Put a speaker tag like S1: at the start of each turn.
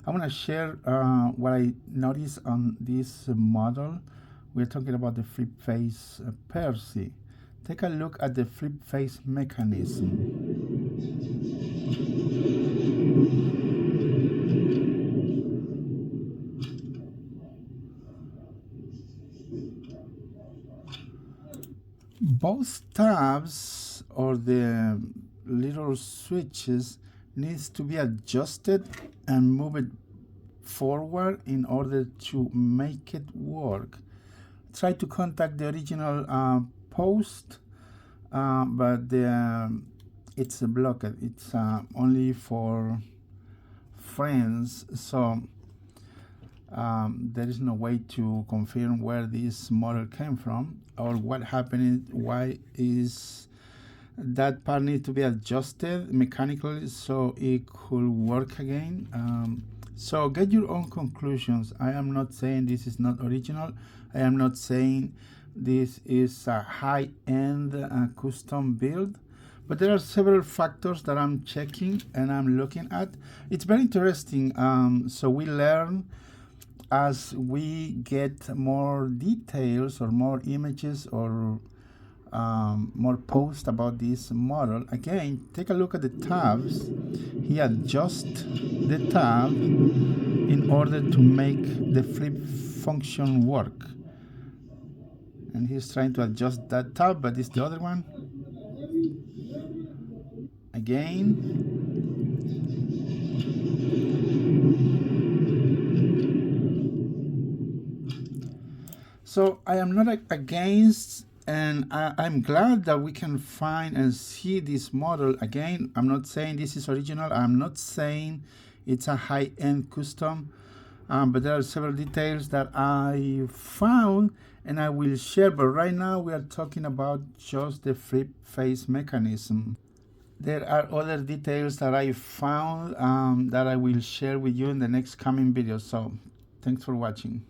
S1: I want to share what I noticed on this model. We're talking about the flip face Percy. Take a look at the flip face mechanism. Both tabs or the little switches needs to be adjusted and move it forward in order to make it work. Try to contact the original post, but it's blocked. It's only for friends, so there is no way to confirm where this model came from or what happened. Why is that part need to be adjusted mechanically so it could work again? So get your own conclusions. I am not saying this is not original. I am not saying this is a high-end custom build, but there are several factors that I'm checking and I'm looking at. It's very interesting. So we learn as we get more details or more images or more posts about this model. Again, take a look at the tabs. He adjusts the tab in order to make the flip function work. And he's trying to adjust that tab, but it's the other one. Again. So I am not against, and I'm glad that we can find and see this model. Again, I'm not saying this is original. I'm not saying it's a high-end custom, but there are several details that I found and I will share. But right now we are talking about just the flip face mechanism. There are other details that I found that I will share with you in the next coming video. So thanks for watching.